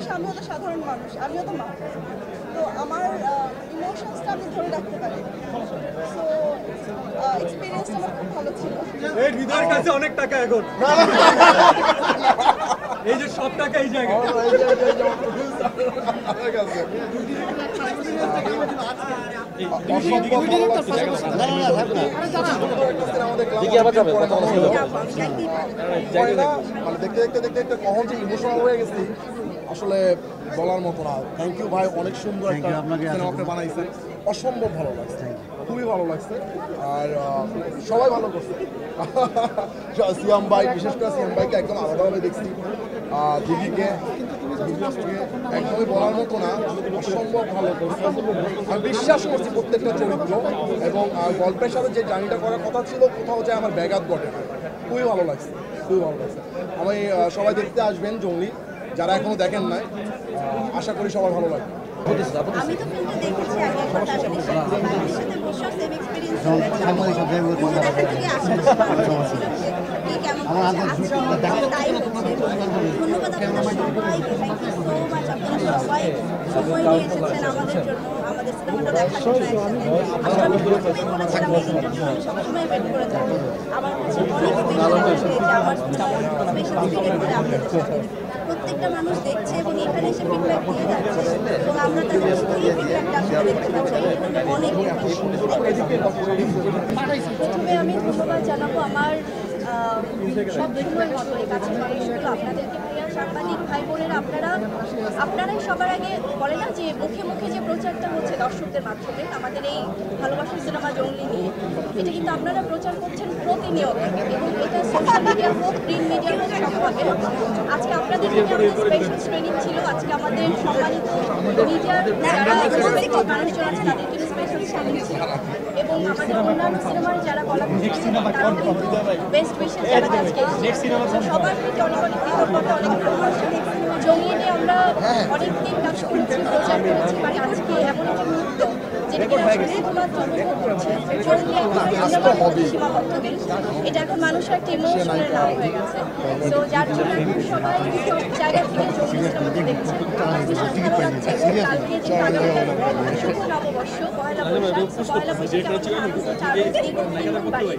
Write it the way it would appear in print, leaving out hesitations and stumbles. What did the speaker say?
শেষে আমিও তো সাধারণ মানুষ, আমিও তো মা। তো আমার ইমোশনসটা আমি ধরে রাখতে পারি। সো এক্সপিরিয়েন্সটা আমার খুব ভালো ছিল। এই হৃদয়ের কাছে অনেক টাকা এখন। এই যে সব টাকা এই জায়গায়। দেখতে দেখতে দেখতে দেখতে কখন যে ইমোশনাল হয়ে গেছি আসলে বলার মতো না। থ্যাংক ইউ ভাই, অনেক সুন্দর একটা সিনেমাকে বানাইছেন, অসম্ভব ভালো লাগছে, খুবই ভালো লাগছে। আর সবাই ভালো করছে। সিয়াম ভাই, বিশেষ করে সিয়াম ভাইকে একদম আলাদাভাবে দেখছি, দিদিকে একদমই বলার মতো না, অসম্ভব ভালো করছে। আমি বিশ্বাস করছি প্রত্যেকটা চরিত্র এবং গল্পের সাথে যে জার্নিটা করার কথা ছিল কোথাও যায় আমার ব্যাঘাত ঘটে। খুবই ভালো লাগছে, খুবই ভালো লাগছে। আমি সবাই দেখতে আসবেন জঙ্গলি, যারা এখনো দেখেন নাই, আশা করি সবার ভালো লাগবে। আমি তো ফিল্মটা দেখেছি আগে একবার, তাদের সাথে বসেও সেম এক্সপিরিয়েন্স হয়েছে। দেখা থেকে আসার কেমন তাই হচ্ছে। ধন্যবাদ আপনাদের সবাইকে, থ্যাংক ইউ সো মাচ। আপনারা সবাই সময় নিয়ে এসেছেন আমাদের জন্য, আমাদের সিনেমাটা দেখার জন্য একসাথে। আমি প্রথমেই বলেছিলাম এই ইন্টারভিউ আমি সবসময় ওয়েট করে থাকবো। আমার কাছে অনেক স্পেশাল হয়েছে যে আমার স্পেশাল ফিলিং করে আপনাদের সাথে প্রত্যেকটা মানুষ দেখছে এবং এখানে এসে ফিডব্যাক দিয়ে যাচ্ছে এবং আমরা তাদের এই ফিডব্যাকটা আসলে দেখতে পাচ্ছি। অনেক প্রথমে আমি ধন্যবাদ জানাবো আমার সবসময়ের মতো এই কাছের মানুষগুলো, আপনাদেরকে প্রিয় সাংবাদিক ভাই বোনেরা। আপনারাই সবার আগে বলে না যে মুখে মুখে যে প্রচারটা হচ্ছে দর্শকদের মাধ্যমে আমাদের এই ভালোবাসার সিনেমা জঙ্গলি নিয়ে, এটা কিন্তু আপনারা প্রচার করছেন প্রতিনিয়ত এবং এটা সোশ্যাল মিডিয়া হোক, প্রিন্ট মিডিয়া হোক, সবভাবে। আজকে আপনাদের জন্য আমাদের স্পেশাল স্ক্রিনিং ছিল, আজকে আমাদের সম্মানিত মিডিয়ার যারা রেসপেক্টেড মানুষজন আছে তাদের জন্য স্পেশাল স্ক্রিনিং ছিল এবং আমাদের অন্যান্য সিনেমার যারা কলাকুশলী তারাও কিন্তু বেস্ট উইশেস জানাতে আজকে এসেছে। সবার প্রতি অনেক অনেক কৃতজ্ঞতা, অনেক ভালোবাসা। জঙ্গলি নিয়ে আমরা অনেকদিন কাজ করেছি, প্রচার করেছি, মানে আজকে এমন একটা মুহূর্ত যেটা কিনা শুধুমাত্র উপভোগ করছে। জঙ্গলি এখন সীমাবদ্ধ নেই, এটা এখন মানুষের একটা ইমোশনের নাম হয়ে গেছে। তো যার জন্য এখন সবাই সব জায়গা থেকে জঙ্গলি সিনেমাটা দেখছে, ভীষণ ভালো লাগছে। কালকে যে শুভ নববর্ষ, পয়লা বৈশাখ, পয়লা বৈশাখে আমাদের আনন্দ চারদিকে দ্বিগুণ বাড়িয়ে